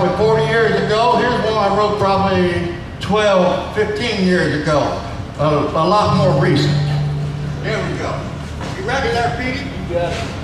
probably 40 years ago. Here's one I wrote probably 12, 15 years ago. A lot more recent. There we go. You ready there, Petey? You got it.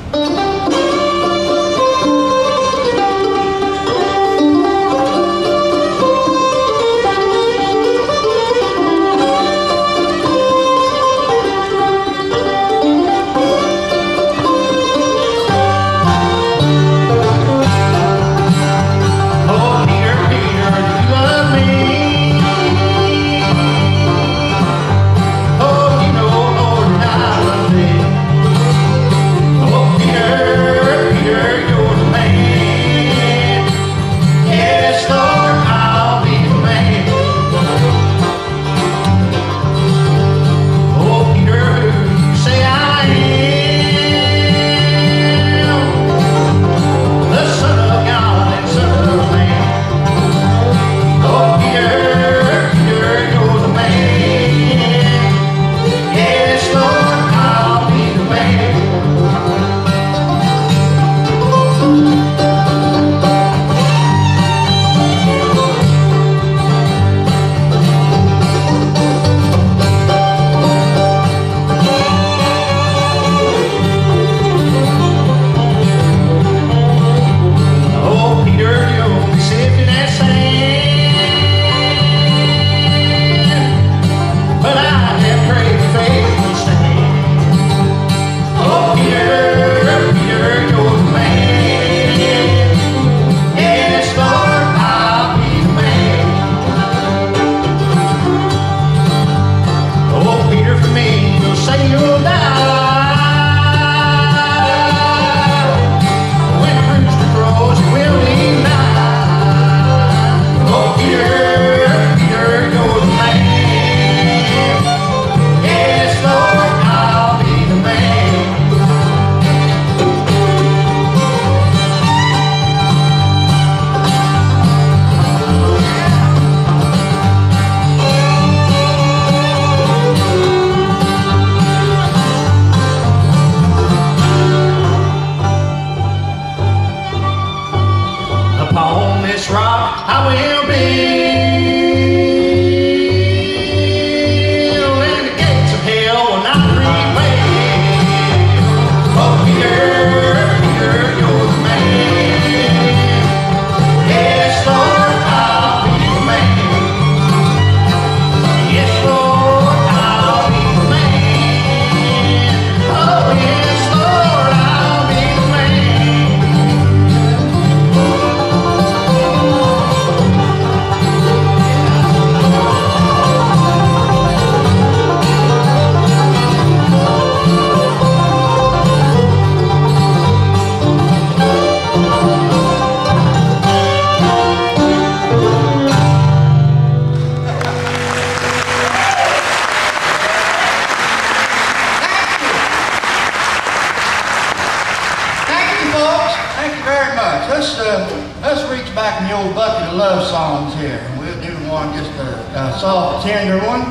Let's reach back in the old bucket of love songs here. We'll do one, just a soft, tender one.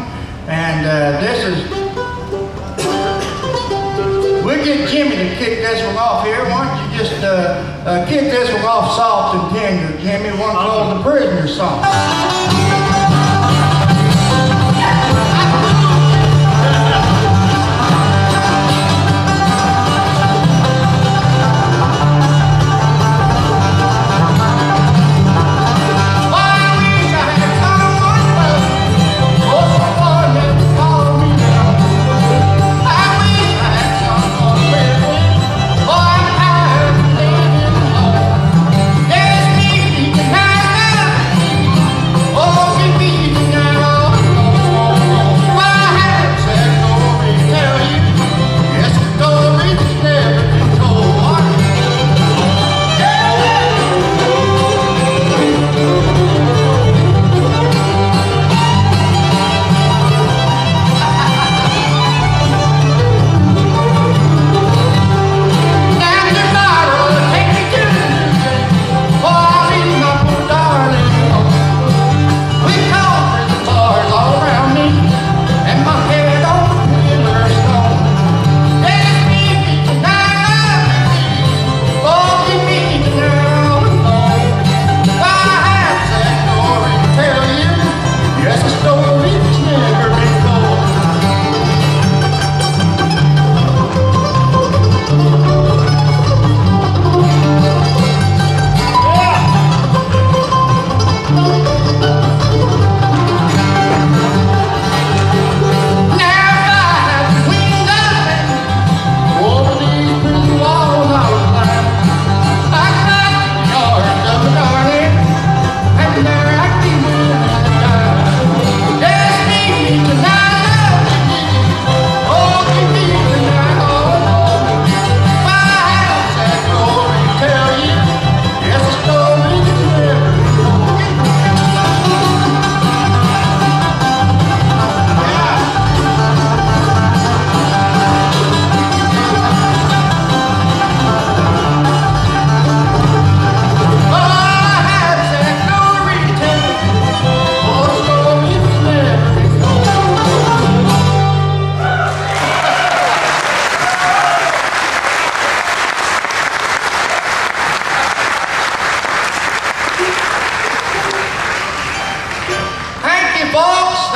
And this is, we'll get Jimmy to kick this one off here. Why don't you just kick this one off soft and tender, Jimmy? One called The Prisoner Song. Oh,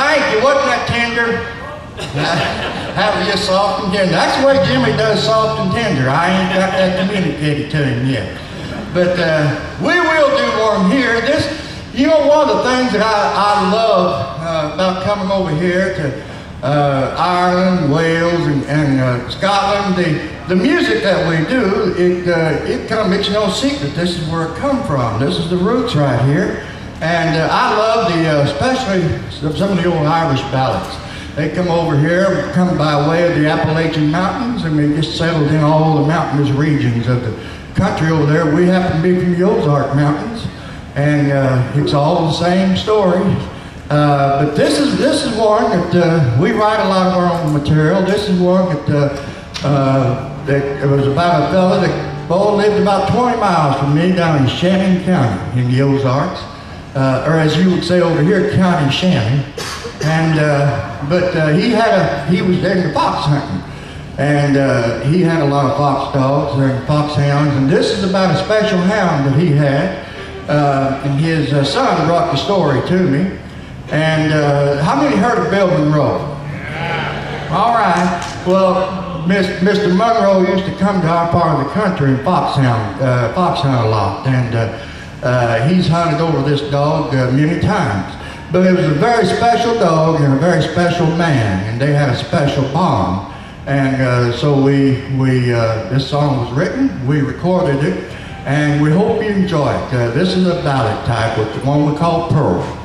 thank you. Wasn't that tender? Have it just soft and tender. That's the way Jimmy does soft and tender. I ain't got that communicated to him yet. But we will do one here. This, you know, one of the things that I love about coming over here to Ireland, Wales, and Scotland, the music that we do, it kind of makes no secret. This is where it come from. This is the roots right here. And I love especially some of the old Irish ballads. They come over here, come by way of the Appalachian Mountains, and we just settled in all the mountainous regions of the country over there. We happen to be from the Ozark Mountains, and it's all the same story. But this is one that we write a lot of our own material. This is one that it was about a fella that lived about 20 miles from me down in Shannon County in the Ozarks, or as you would say over here, County Shannon. And but he was into fox hunting, and he had a lot of fox dogs and fox hounds. And this is about a special hound that he had, and his son brought the story to me. And how many heard of Bill Monroe? Yeah. All right. Well, Mr. Monroe used to come to our part of the country and fox hunt a lot, and he's hunted over this dog many times. But it was a very special dog and a very special man, and they had a special bond. And so this song was written, we recorded it, and we hope you enjoy it. This is a ballad type, with the one we call Pearl.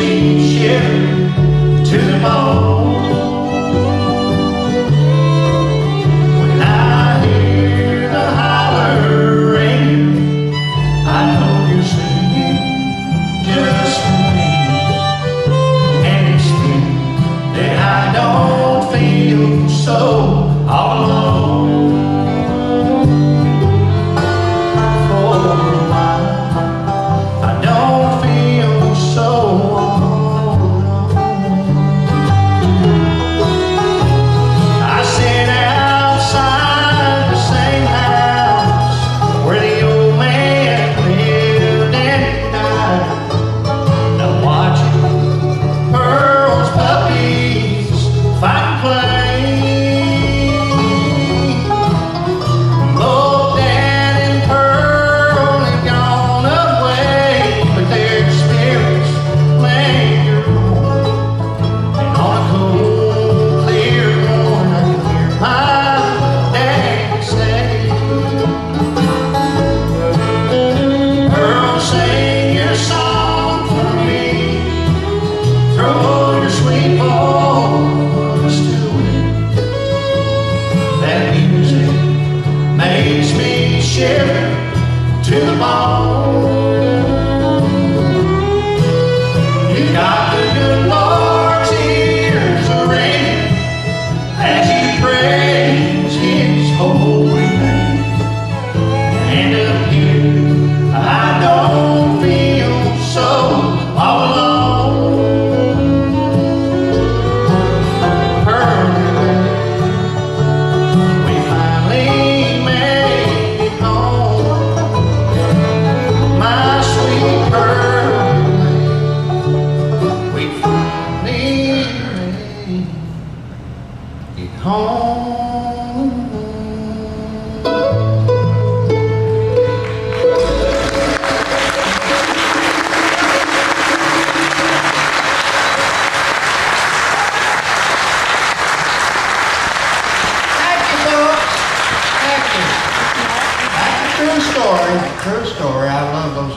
me shiver to the bone. When I hear the holler ring, I know you're singing just for me. And it's me that I don't feel so all alone. True story. I love those.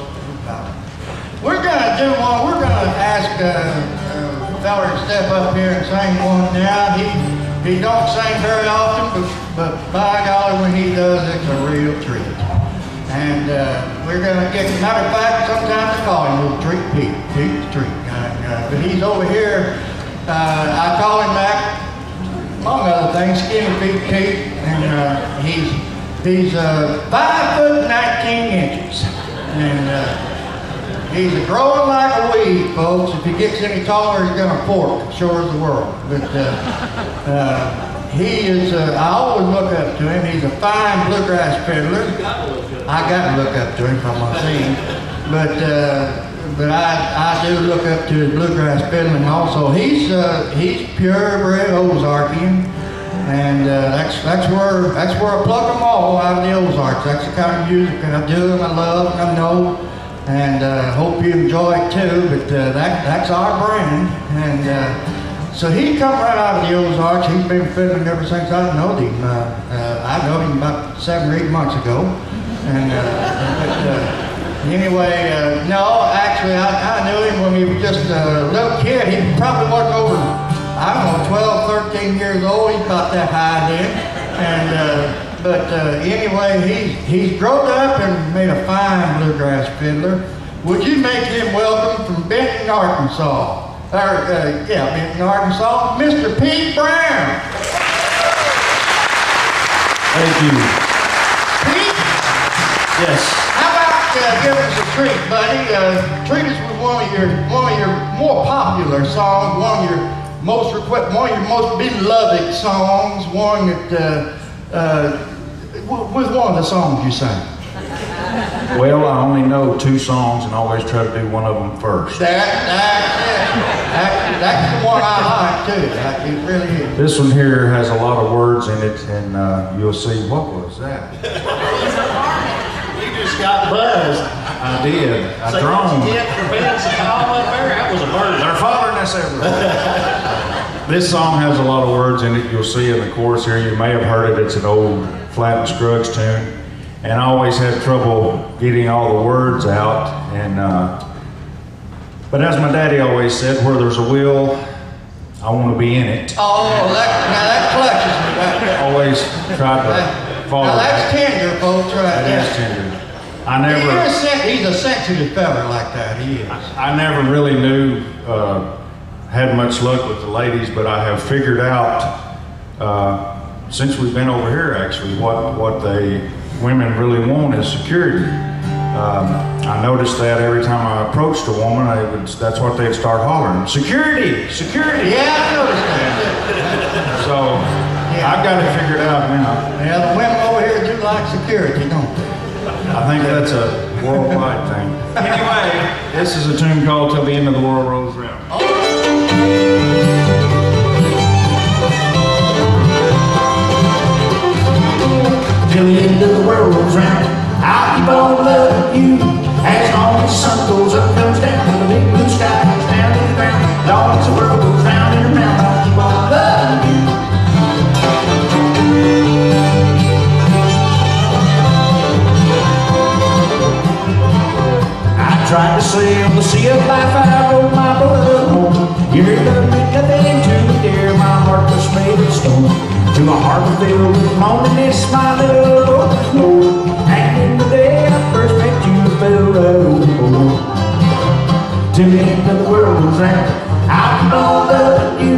We're gonna do one. We're gonna ask a fella to step up here and sing one now. He don't sing very often, but by golly, when he does, it's a real treat. And we're gonna get. Matter of fact, sometimes I call him Little Treat Pete. Pete the Treat. But he's over here. I call him that, among other things, Skinny Pete Pete, and he's 5 foot 19 inches, and he's growing like a weed, folks. If he gets any taller, he's gonna fork, sure as the world. But he is, I always look up to him. He's a fine bluegrass fiddler. I got to look up to him from my scene, but I do look up to his bluegrass fiddling also. He's purebred Ozarkian. And that's where I plug them all out of the Ozarks. That's the kind of music that I do and I love and I know, and hope you enjoy it too. But that's our brand. And so he come right out of the Ozarks. He's been fiddling ever since I knowed him. I knowed him about 7 or 8 months ago. And anyway, no, actually I knew him when he was just a little kid. He probably wasn't over, I don't know, 12, 13 years old. He's about that high then. And, but anyway, he's grown up and made a fine bluegrass fiddler. Would you make him welcome from Benton, Arkansas? Benton, Arkansas, Mr. Pete Brown. Thank you. Pete? Yes. How about give us a treat, buddy? Treat us with one of your more popular songs, one of your most beloved songs, one that with one of the songs you sang. Well, I only know 2 songs and always try to do one of them first. That's the one I like too. It really is. This one here has a lot of words in it, and you'll see. What was that? You just got buzzed. I did. I so droned. That was a bird. They're following us everywhere. This song has a lot of words in it. You'll see in the chorus here. You may have heard it. It's an old Flat and Scruggs tune. And I always had trouble getting all the words out. And But as my daddy always said, where there's a will, I want to be in it. Oh, that clutches me right there. Always tried to follow Now that's that. tender, folks, right there. That is tender. I never, He's a sensitive fella like that, he is. I never really knew, had much luck with the ladies, but I have figured out, since we've been over here actually, what the women really want is security. I noticed that every time I approached a woman, that's what they'd start hollering, security, security. Yeah, I noticed that. So I've got it figured out now. Yeah, the women over here do like security, don't they? I think that's a worldwide thing. Anyway, this is a tune called Till the End of the World Rolls Around. Till the end of the world rolls round, I'll keep on loving you. As long as the sun goes up, comes down, till the big blue sky comes down to the ground. As long as the world goes round and around, I'll keep on loving you. I tried to sail the sea of life, I rode my boat home. Your love meant nothing to me, dear, my heart was made of stone. To my heart was filled with loneliness, my little Lord. And in the day I first met you, I fell right overboard. Till the end of the world goes round, I'll keep on loving you.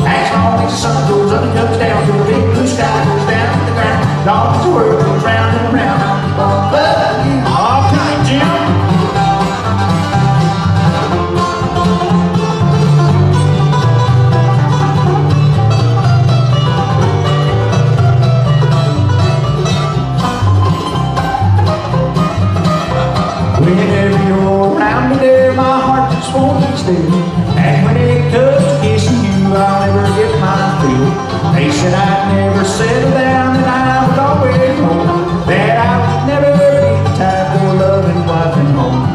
As long as the sun goes up and comes down, till the big blue sky goes down to the ground. As long as the world goes round and around, I'll keep on loving you. All right, Jim. Whenever you're around me there, my heart just won't be still. And when it comes to kissing you, I'll never get my fill. They said I'd never settle down, and I would always hope that I would never be the type for loving wife and home.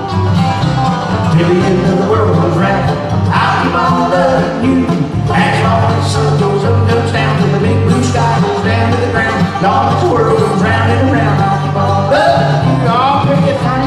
Till the end of the world goes round, I'll keep on loving you. As long as the sun goes up and comes down, till the big blue sky goes down to the ground. As long as the world goes round and around, I'll keep on loving you. All pretty Frank.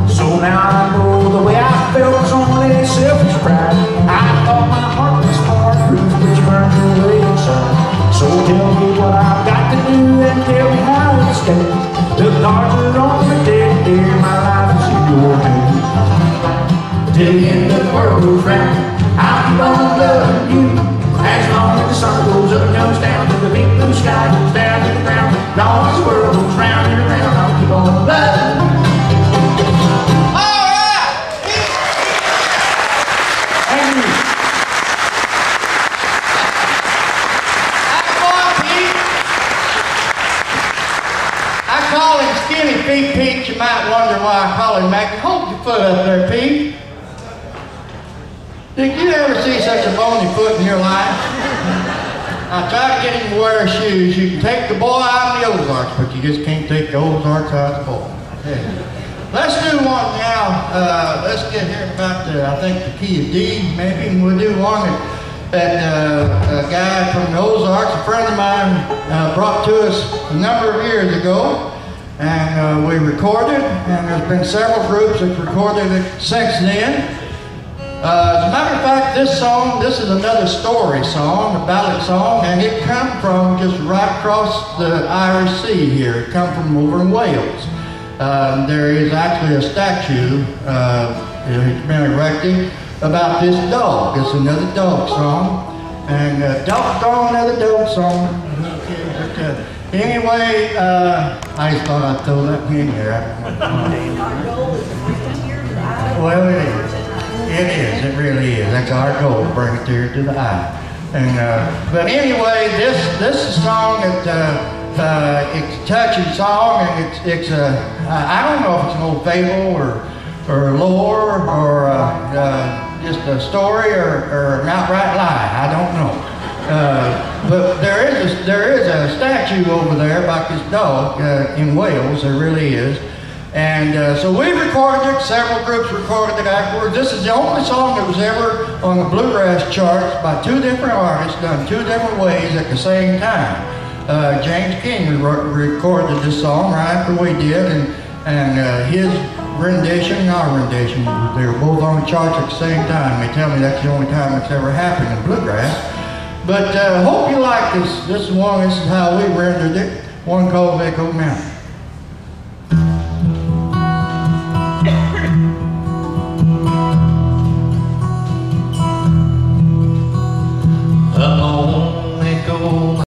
So now I know the way I felt was only selfish pride. I thought my heart was fireproof, but you burned your way inside. So tell me what I've got to do and tell me how it stands. The cards are on the deck, dear, my life is in your hands. Till the end of the world goes round, I'll keep on loving you. As long as the sun goes up and comes down, till the big blue sky goes down to the ground. As long as the world goes round and around, I'll keep on loving you. Skinny Pete, you might wonder why I call him Mac. Hold your foot up there, Pete. Did you ever see such a bony foot in your life? I try to get him to wear shoes. You can take the boy out of the Ozarks, but you just can't take the Ozarks out of the boy. Yeah. Let's do one now. Let's get here about I think the key of D, maybe, and we'll do one that a guy from the Ozarks, a friend of mine, brought to us a number of years ago. And we recorded, and there's been several groups that recorded it since then. As a matter of fact, this is another story song, a ballad song, and it come from just right across the Irish Sea here. It come from over in Wales. There is actually a statue it's been erected about this dog. It's another dog song, and doggone another dog song. Anyway, I just thought I'd throw that in there. Well, it is. It is. It really is. That's our goal, to bring it here to the eye. And but anyway, this is a song that it's a touching song, and it's I don't know if it's an old fable or lore or just a story or an outright lie. I don't know. But there is a statue over there about this dog in Wales. There really is. And so we recorded it. Several groups recorded it afterwards. This is the only song that was ever on the Bluegrass charts by two different artists, done two different ways at the same time. James King recorded this song right after we did, and his rendition and our rendition, they were both on the charts at the same time. They tell me that's the only time it's ever happened in Bluegrass. But hope you like this one. This is how we rendered it. One called Echo Mountain.